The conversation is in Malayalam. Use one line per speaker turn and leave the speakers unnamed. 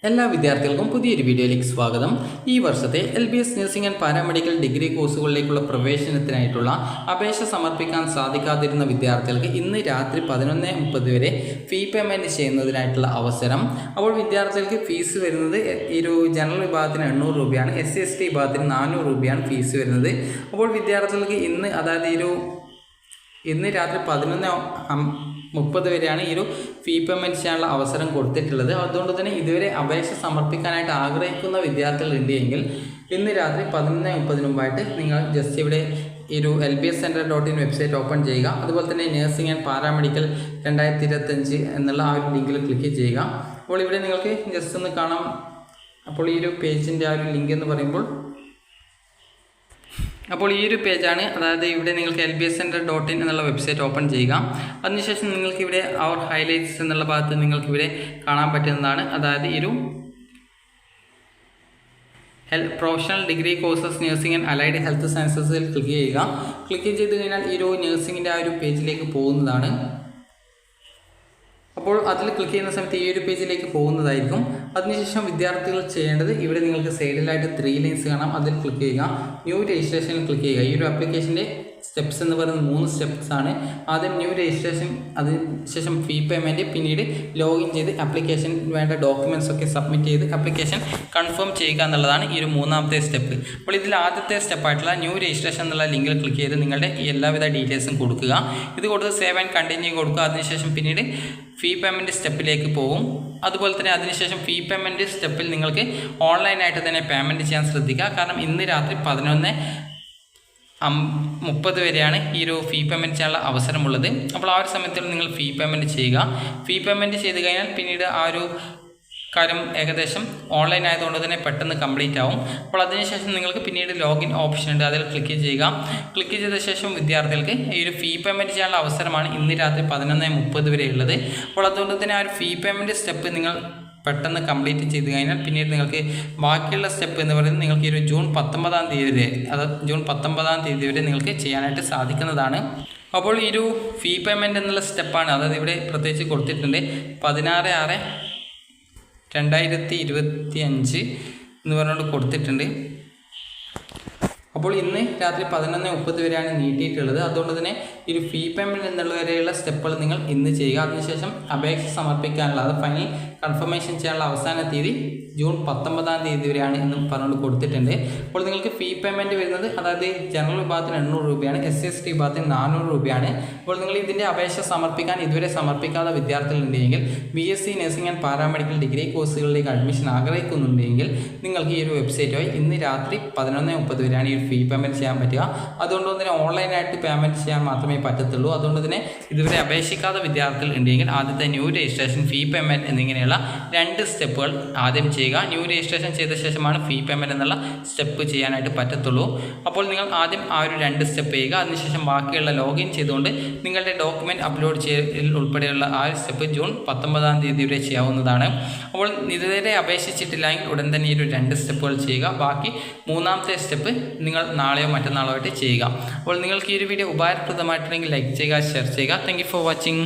എല്ലാ വിദ്യാർത്ഥികൾക്കും പുതിയൊരു വീഡിയോയിലേക്ക് സ്വാഗതം. ഈ വർഷത്തെ LBS nursing and paramedical degree കോഴ്സുകളിലേക്കുള്ള പ്രവേശനത്തിനായിട്ടുള്ള അപേക്ഷ സമർപ്പിക്കാൻ സാധിക്കാതിരുന്ന വിദ്യാർത്ഥികൾക്ക് ഇന്ന് രാത്രി 11:30 വരെ ഫീ പേയ്മെൻറ്റ് ചെയ്യുന്നതിനായിട്ടുള്ള അവസരം. അപ്പോൾ വിദ്യാർത്ഥികൾക്ക് ഫീസ് വരുന്നത് ഒരു ജനറൽ വിഭാഗത്തിന് 800 രൂപയാണ്, SC/ST വിഭാഗത്തിന് 400 രൂപയാണ് ഫീസ് വരുന്നത്. അപ്പോൾ വിദ്യാർത്ഥികൾക്ക് ഇന്ന് ഇന്ന് രാത്രി 11:30 വരെയാണ് ഈ ഒരു ഫീ പേയ്മെൻറ്റ് ചെയ്യാനുള്ള അവസരം കൊടുത്തിട്ടുള്ളത്. അതുകൊണ്ട് തന്നെ ഇതുവരെ അപേക്ഷ സമർപ്പിക്കാനായിട്ട് ആഗ്രഹിക്കുന്ന വിദ്യാർത്ഥികളുണ്ട് എങ്കിൽ ഇന്ന് രാത്രി 11:30 മുമ്പായിട്ട് നിങ്ങൾ ജസ്റ്റ് ഇവിടെ ഈ ഒരു lbscenter.in വെബ്സൈറ്റ് ഓപ്പൺ ചെയ്യുക. അതുപോലെ തന്നെ നഴ്സിംഗ് ആൻഡ് പാരാമെഡിക്കൽ 2025 എന്നുള്ള ആ ഒരു ലിങ്കിൽ ക്ലിക്ക് ചെയ്യുക. അപ്പോൾ ഇവിടെ നിങ്ങൾക്ക് ജസ്റ്റ് ഒന്ന് കാണാം. അപ്പോൾ ഈ ഒരു പേജിൻ്റെ ആ ഒരു ലിങ്ക് എന്ന് പറയുമ്പോൾ ഈ ഒരു പേജാണ്. അതായത് ഇവിടെ നിങ്ങൾക്ക് lbscenter.in എന്നുള്ള വെബ്സൈറ്റ് ഓപ്പൺ ചെയ്യുക. അതിനുശേഷം നിങ്ങൾക്ക് ഇവിടെ അവർ ഹൈലൈറ്റ്സ് എന്നുള്ള ഭാഗത്ത് നിങ്ങൾക്കിവിടെ കാണാൻ പറ്റുന്നതാണ്. അതായത് ഈ ഒരു professional degree courses nursing and allied health സയൻസസിൽ ക്ലിക്ക് ചെയ്യുക. ക്ലിക്ക് ചെയ്ത് കഴിഞ്ഞാൽ ഈ ഒരു നഴ്സിംഗിൻ്റെ ആ ഒരു പേജിലേക്ക് പോകുന്നതാണ്. അപ്പോൾ അതിൽ ക്ലിക്ക് ചെയ്യുന്ന സമയത്ത് ഈ ഒരു പേജിലേക്ക് പോകുന്നതായിരിക്കും. അതിനുശേഷം വിദ്യാർത്ഥികൾ ചെയ്യേണ്ടത് ഇവിടെ നിങ്ങൾക്ക് സൈഡിലായിട്ട് 3 ലൈൻസ് കാണാം. അതിൽ ക്ലിക്ക് ചെയ്യുക. ന്യൂ രജിസ്ട്രേഷനിൽ ക്ലിക്ക് ചെയ്യുക. ഈ ഒരു ആപ്ലിക്കേഷൻ്റെ സ്റ്റെപ്സ് എന്ന് പറയുന്നത് 3 സ്റ്റെപ്സ് ആണ്. ആദ്യം ന്യൂ രജിസ്ട്രേഷൻ, അതിനുശേഷം ഫീ പേയ്മെൻറ്റ്, പിന്നീട് ലോഗിൻ ചെയ്ത് ആപ്ലിക്കേഷൻ വേണ്ട ഡോക്യുമെൻറ്റ്സ് ഒക്കെ സബ്മിറ്റ് ചെയ്ത് ആപ്ലിക്കേഷൻ കൺഫേം ചെയ്യുക എന്നുള്ളതാണ് ഈ ഒരു 3ാമത്തെ സ്റ്റെപ്പ്. അപ്പോൾ ഇതിൽ ആദ്യത്തെ സ്റ്റെപ്പായിട്ടുള്ള ന്യൂ രജിസ്ട്രേഷൻ എന്നുള്ള ലിങ്കിൽ ക്ലിക്ക് ചെയ്ത് നിങ്ങളുടെ എല്ലാവിധ ഡീറ്റെയിൽസും കൊടുക്കുക. ഇത് കൊടുത്ത് സേവ് ആൻഡ് കണ്ടിന്യൂ കൊടുക്കുക. അതിനുശേഷം പിന്നീട് ഫീ പേയ്മെൻറ്റ് സ്റ്റെപ്പിലേക്ക് പോകും. അതുപോലെ തന്നെ അതിനുശേഷം ഫീ പേയ്മെൻറ്റ് സ്റ്റെപ്പിൽ നിങ്ങൾക്ക് ഓൺലൈനായിട്ട് തന്നെ പേയ്മെൻറ്റ് ചെയ്യാൻ ശ്രദ്ധിക്കുക. കാരണം ഇന്ന് രാത്രി 11:30 വരെയാണ് ഈ ഒരു ഫീ പേയ്മെൻറ്റ് ചെയ്യാനുള്ള അവസരമുള്ളത്. അപ്പോൾ ആ ഒരു സമയത്തിൽ നിങ്ങൾ ഫീ പേയ്മെൻറ്റ് ചെയ്യുക. ഫീ പേയ്മെൻറ്റ് ചെയ്ത് കഴിഞ്ഞാൽ പിന്നീട് ആ ഒരു കാര്യം ഏകദേശം ഓൺലൈൻ ആയതുകൊണ്ട് തന്നെ പെട്ടെന്ന് കംപ്ലീറ്റ് ആവും. അപ്പോൾ അതിനുശേഷം നിങ്ങൾക്ക് പിന്നീട് ലോഗിൻ ഓപ്ഷൻ ഉണ്ട്, അതിൽ ക്ലിക്ക് ചെയ്യുക. ക്ലിക്ക് ചെയ്ത ശേഷം വിദ്യാർത്ഥികൾക്ക് ഈ ഒരു ഫീ പേയ്മെൻറ്റ് ചെയ്യാനുള്ള അവസരമാണ് ഇന്ന് രാത്രി 11:30 വരെ ഉള്ളത്. അപ്പോൾ അതുകൊണ്ട് തന്നെ ആ ഒരു ഫീ പേയ്മെൻറ്റ് സ്റ്റെപ്പ് നിങ്ങൾ പെട്ടെന്ന് കംപ്ലീറ്റ് ചെയ്ത് കഴിഞ്ഞാൽ പിന്നീട് നിങ്ങൾക്ക് ബാക്കിയുള്ള സ്റ്റെപ്പ് എന്ന് പറയുന്നത് നിങ്ങൾക്ക് ഈ ഒരു ജൂൺ 19 വരെ, അതായത് ജൂൺ 19 വരെ നിങ്ങൾക്ക് ചെയ്യാനായിട്ട് സാധിക്കുന്നതാണ്. അപ്പോൾ ഈ ഒരു ഫീ പേയ്മെൻറ്റ് എന്നുള്ള സ്റ്റെപ്പാണ്, അതായത് ഇവിടെ പ്രത്യേകിച്ച് കൊടുത്തിട്ടുണ്ട് 16/6/2025 എന്ന് പറഞ്ഞുകൊണ്ട് കൊടുത്തിട്ടുണ്ട്. അപ്പോൾ ഇന്ന് രാത്രി 11:30 വരെയാണ് നീട്ടിയിട്ടുള്ളത്. അതുകൊണ്ട് തന്നെ ഈ ഒരു ഫീ പേയ്മെൻറ്റ് എന്നുള്ള വരെയുള്ള സ്റ്റെപ്പുകൾ നിങ്ങൾ ഇന്ന് ചെയ്യുക. അതിനുശേഷം അപേക്ഷ സമർപ്പിക്കാനുള്ള, അത് ഫൈനൽ കൺഫർമേഷൻ ചെയ്യാനുള്ള അവസാന തീയതി ജൂൺ 19 വരെയാണ് എന്ന് പറഞ്ഞുകൊണ്ട് കൊടുത്തിട്ടുണ്ട്. അപ്പോൾ നിങ്ങൾക്ക് ഫീ പേയ്മെൻറ്റ് വരുന്നത്, അതായത് ജനറൽ വിഭാഗത്തിന് 800 രൂപയാണ്, SC/ST വിഭാഗത്തിന് 400 രൂപയാണ്. അപ്പോൾ നിങ്ങൾ ഇതിൻ്റെ അപേക്ഷ സമർപ്പിക്കാൻ ഇതുവരെ സമർപ്പിക്കാത്ത വിദ്യാർത്ഥികളുണ്ടെങ്കിൽ BSc nursing and paramedical degree കോഴ്സുകളിലേക്ക് അഡ്മിഷൻ ആഗ്രഹിക്കുന്നുണ്ടെങ്കിൽ നിങ്ങൾക്ക് ഈ ഒരു വെബ്സൈറ്റ് വഴി ഇന്ന് രാത്രി 11:30 വരെയാണ് ഈ ഫീ പേയ്മെൻറ്റ് ചെയ്യാൻ പറ്റുക. അതുകൊണ്ട് തന്നെ ഓൺലൈനായിട്ട് പേയ്മെൻറ്റ് ചെയ്യാൻ മാത്രമേ പറ്റത്തുള്ളൂ. അതുകൊണ്ട് തന്നെ ഇതുവരെ അപേക്ഷിക്കാത്ത വിദ്യാർത്ഥികൾ ഉണ്ടെങ്കിൽ ആദ്യത്തെ ന്യൂ രജിസ്ട്രേഷൻ, ഫീ പേയ്മെൻറ്റ് എന്നിങ്ങനെയുള്ള 2 സ്റ്റെപ്പുകൾ ആദ്യം ചെയ്യുക. ന്യൂ രജിസ്ട്രേഷൻ ചെയ്ത ശേഷമാണ് ഫീ പേയ്മെൻറ്റ് എന്നുള്ള സ്റ്റെപ്പ് ചെയ്യാനായിട്ട് പറ്റത്തുള്ളൂ. അപ്പോൾ നിങ്ങൾ ആദ്യം ആ ഒരു 2 സ്റ്റെപ്പ് ചെയ്യുക. അതിനുശേഷം ബാക്കിയുള്ള ലോഗിൻ ചെയ്തുകൊണ്ട് നിങ്ങളുടെ ഡോക്യുമെൻറ്റ് അപ്ലോഡ് ചെയ്യൽ ഉൾപ്പെടെയുള്ള ആ ഒരു സ്റ്റെപ്പ് ജൂൺ 19 വരെ ചെയ്യാവുന്നതാണ്. അപ്പോൾ ഇതുവരെ അപേക്ഷിച്ചിട്ടില്ലെങ്കിൽ ഉടൻ തന്നെ ഈ ഒരു 2 സ്റ്റെപ്പുകൾ ചെയ്യുക. ബാക്കി 3ാമത്തെ സ്റ്റെപ്പ് നിങ്ങൾ നാളെയോ മറ്റന്നാളോ ആയിട്ട് ചെയ്യുക. അപ്പോൾ നിങ്ങൾക്ക് ഈ ഒരു വീഡിയോ ഉപകാരപ്രദമായിട്ടുണ്ടെങ്കിൽ ലൈക്ക് ചെയ്യുക, ഷെയർ ചെയ്യുക. Thank you for watching.